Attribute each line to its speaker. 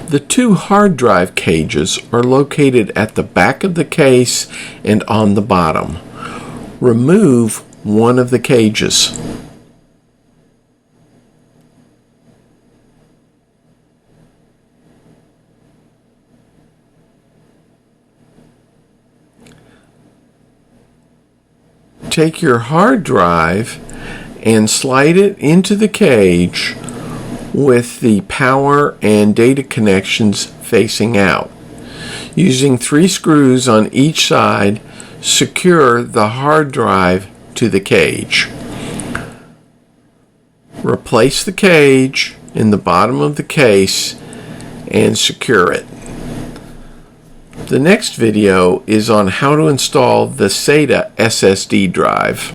Speaker 1: The two hard drive cages are located at the back of the case and on the bottom. Remove one of the cages. Take your hard drive and slide it into the cage with the power and data connections facing out. Using 3 screws on each side, secure the hard drive to the cage. Replace the cage in the bottom of the case and secure it. The next video is on how to install the SATA SSD drive.